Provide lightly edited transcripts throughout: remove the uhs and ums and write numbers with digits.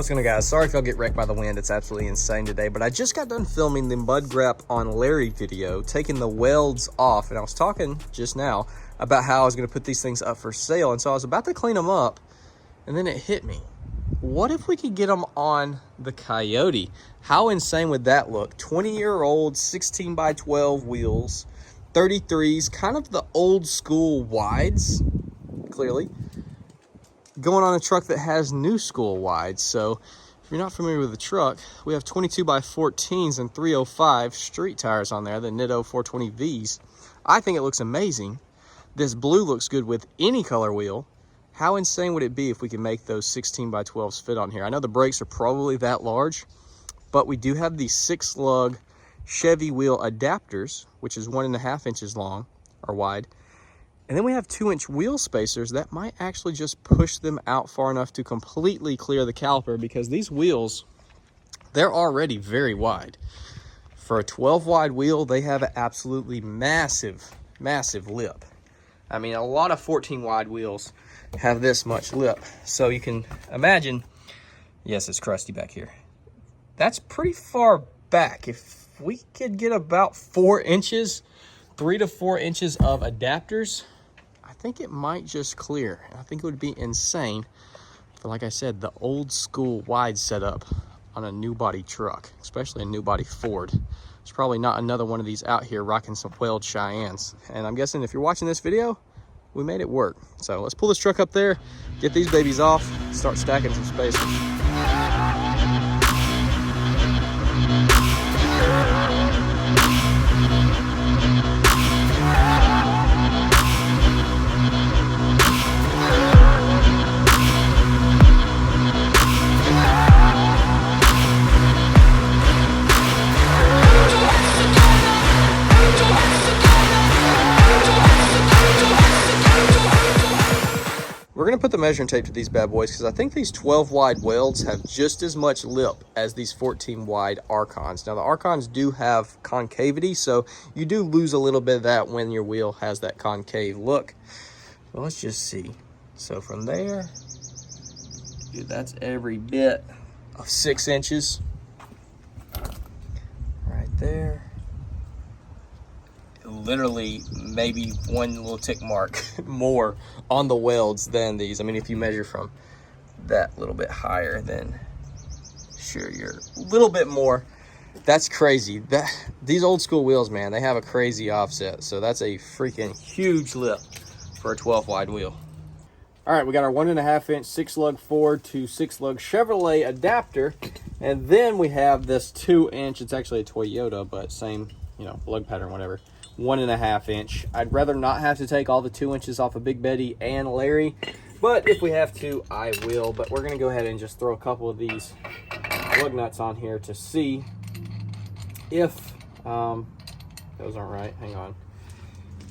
What's going on, guys? Sorry if y'all get wrecked by the wind. It's absolutely insane today, but I just got done filming the mud grep on Larry video, taking the welds off, and I was talking just now about how I was going to put these things up for sale, and so I was about to clean them up, and then it hit me. What if we could get them on the Coyote? How insane would that look? 20-year-old 16 by 12 wheels, 33s, kind of the old school wides, clearly, going on a truck that has new school wides. So if you're not familiar with the truck, we have 22 by 14s and 305 street tires on there, the Nitto 420Vs. I think it looks amazing. This blue looks good with any color wheel. How insane would it be if we could make those 16 by 12s fit on here? I know the brakes are probably that large, but we do have these 6-lug Chevy wheel adapters, which is 1.5 inches long or wide. And then we have 2-inch wheel spacers that might actually just push them out far enough to completely clear the caliper, because these wheels, they're already very wide. For a 12 wide wheel, they have an absolutely massive, massive lip. I mean, a lot of 14 wide wheels have this much lip. So you can imagine, yes, it's crusty back here. That's pretty far back. If we could get about 4 inches, 3 to 4 inches of adapters, I think it might just clear. I think it would be insane for, like I said, the old school wide setup on a new body truck, especially a new body Ford. There's probably not another one of these out here rocking some Weld Cheyennes. And I'm guessing if you're watching this video, we made it work. So let's pull this truck up there, get these babies off, start stacking some spacers. We're going to put the measuring tape to these bad boys because I think these 12 wide welds have just as much lip as these 14 wide Archons. Now the Archons do have concavity, so you do lose a little bit of that when your wheel has that concave look. Well, let's just see. So from there, dude, that's every bit of 6 inches right there. Literally maybe one little tick mark more on the welds than these. I mean, if you measure from that little bit higher, then sure, you're a little bit more. That's crazy. These old school wheels, man, they have a crazy offset. So that's a freaking huge lip for a 12 wide wheel. All right, we got our 1.5 inch 6-lug Ford to 6-lug Chevrolet adapter. And then we have this 2-inch, it's actually a Toyota, but same, you know, lug pattern, whatever. 1.5 inch. I'd rather not have to take all the 2 inches off of Big Betty and Larry, but if we have to, I will. But we're gonna go ahead and just throw a couple of these lug nuts on here to see if those aren't right. Hang on.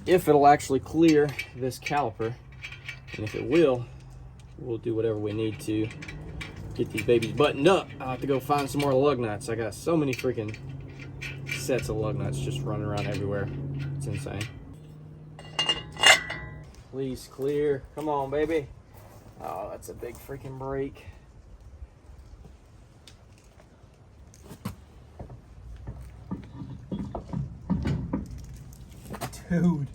If it'll actually clear this caliper, and if it will, we'll do whatever we need to get these babies buttoned up. I'll have to go find some more lug nuts. I got so many freaking sets of lug nuts just running around everywhere. It's insane. Please clear. Come on, baby. Oh, that's a big freaking break. Dude.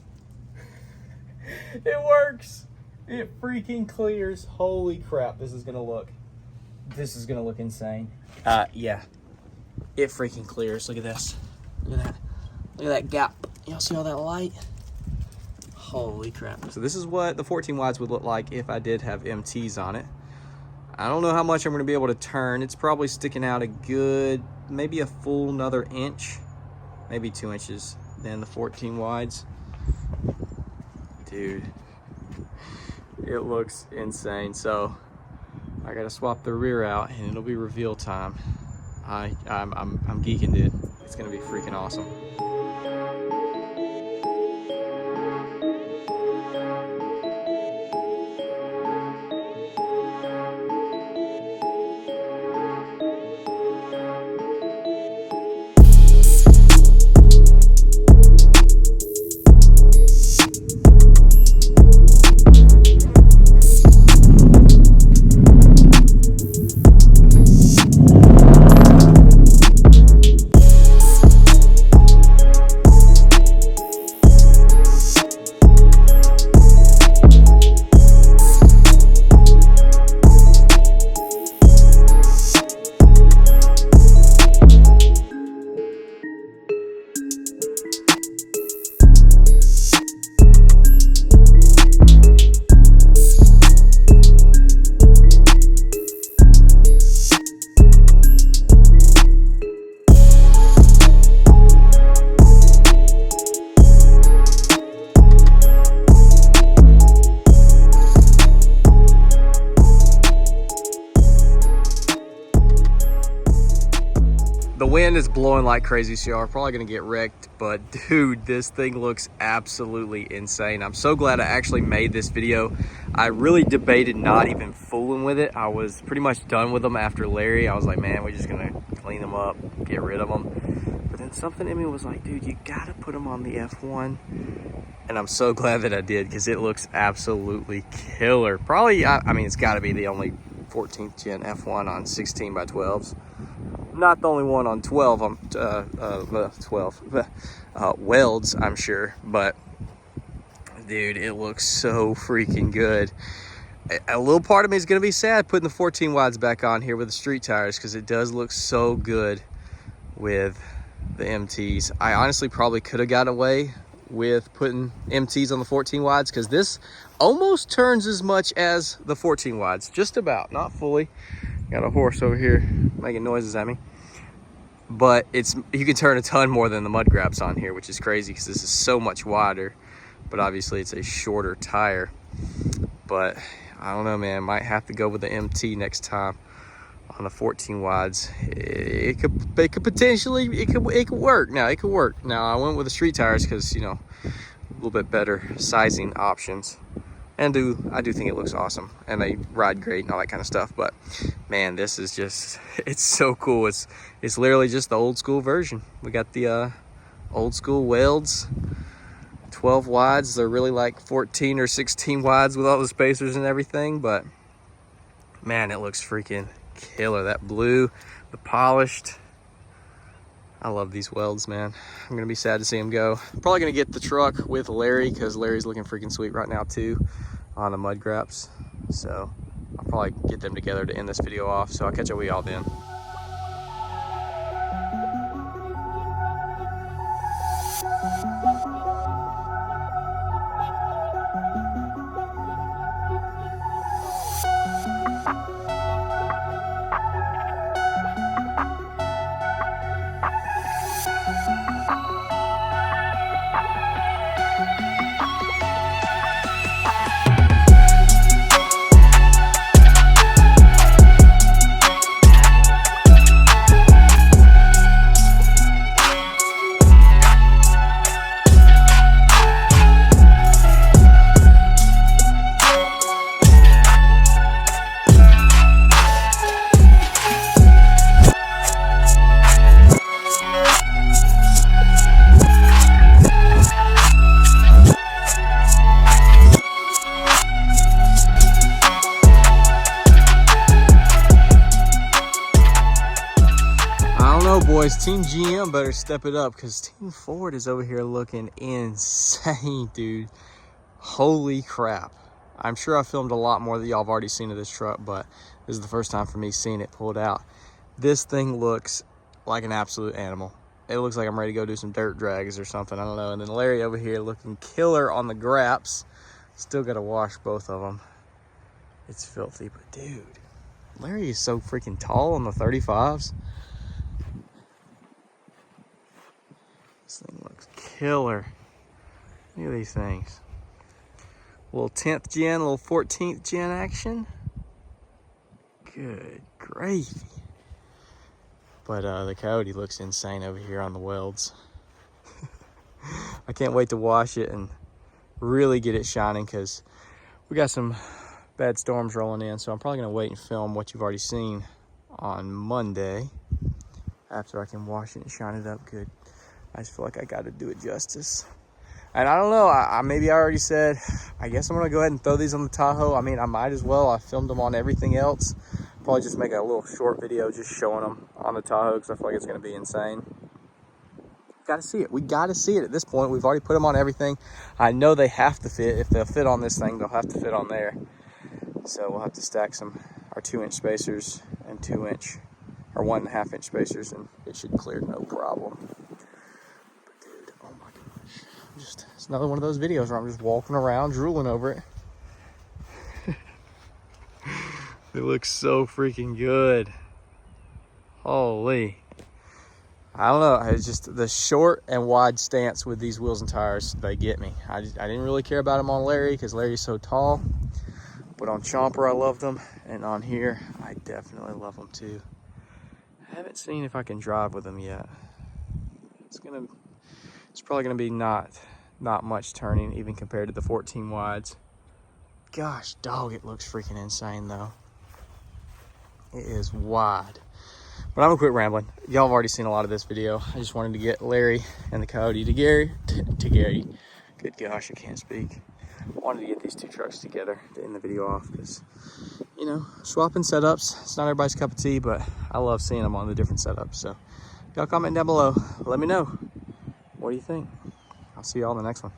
It works. It freaking clears. Holy crap. This is gonna look insane. Yeah. It freaking clears. Look at this. Look at that. Look at that gap. Y'all see all that light? Holy crap. So this is what the 14 wides would look like if I did have MTs on it. I don't know how much I'm going to be able to turn. It's probably sticking out a good, maybe a full another inch, maybe 2 inches than the 14 wides. Dude, it looks insane. So I got to swap the rear out and it'll be reveal time. I'm geeking, dude. It's gonna be freaking awesome. wind is blowing like crazy, so y'all are probably gonna get wrecked, but dude, this thing looks absolutely insane. I'm so glad I actually made this video. I really debated not even fooling with it. I was pretty much done with them after Larry. I was like, man, we're just gonna clean them up, get rid of them. But then something in me was like, dude, you gotta put them on the F1. And I'm so glad that I did, because it looks absolutely killer. Probably, I mean, it's gotta be the only 14th gen F1 on 16 by 12s. Not the only one on 12 on 12 welds, I'm sure, but dude, it looks so freaking good. A little part of me is gonna be sad putting the 14 wides back on here with the street tires, because it does look so good with the MTs. I honestly probably could have got away with putting MTs on the 14 wides, because this almost turns as much as the 14 wides, just about, not fully. Got a horse over here making noises at me, but you can turn a ton more than the mud graps on here, which is crazy because this is so much wider, but obviously it's a shorter tire. But I don't know, man, might have to go with the MT next time on the 14 wides. It could potentially, it could work. Now it could work. Now I went with the street tires because, you know, a little bit better sizing options. And I do think it looks awesome, and they ride great and all that kind of stuff. But man, this is just, it's so cool. It's literally just the old school version. We got the old school welds, 12 wides. They're really like 14 or 16 wides with all the spacers and everything. But man, it looks freaking killer. That blue, the polished. I love these welds, man. I'm gonna be sad to see him go. I'm probably gonna get the truck with Larry, because Larry's looking freaking sweet right now too on the mud graps. So I'll probably get them together to end this video off. So I'll catch up with y'all then. Boys, Team GM better step it up, because Team Ford is over here looking insane, dude. Holy crap. I'm sure I filmed a lot more that y'all have already seen of this truck, but this is the first time for me seeing it pulled out. This thing looks like an absolute animal. It looks like I'm ready to go do some dirt drags or something, I don't know. And then Larry over here looking killer on the graps. Still gotta wash both of them. It's filthy, but dude, Larry is so freaking tall on the 35s. This thing looks killer. Look at these things. A little 10th gen, a little 14th gen action. Good gravy. But the Coyote looks insane over here on the welds. I can't wait to wash it and really get it shining, because we got some bad storms rolling in. So I'm probably going to wait and film what you've already seen on Monday after I can wash it and shine it up good. I just feel like I got to do it justice. And I don't know, maybe I already said, I guess I'm going to go ahead and throw these on the Tahoe. I mean, I might as well. I filmed them on everything else. Probably just make a little short video just showing them on the Tahoe, because I feel like it's going to be insane. Got to see it. We got to see it at this point. We've already put them on everything. I know they have to fit. If they'll fit on this thing, they'll have to fit on there. So we'll have to stack our 2-inch spacers and 2-inch or 1.5-inch spacers, and it should clear no problem. It's another one of those videos where I'm just walking around drooling over it. It looks so freaking good. Holy. I don't know, it's just the short and wide stance with these wheels and tires, they get me. I didn't really care about them on Larry because Larry's so tall, but on Chomper I loved them, and on here I definitely love them too. I haven't seen if I can drive with them yet. It's probably gonna be not much turning even compared to the 14 wides. Gosh, dog, it looks freaking insane though. It is wide. But I'm gonna quit rambling. Y'all have already seen a lot of this video. I just wanted to get Larry and the Coyote to Gary. Good gosh, I can't speak. I wanted to get these two trucks together to end the video off because, you know, swapping setups, it's not everybody's cup of tea, but I love seeing them on the different setups. So y'all comment down below. Let me know. What do you think? I'll see y'all in the next one.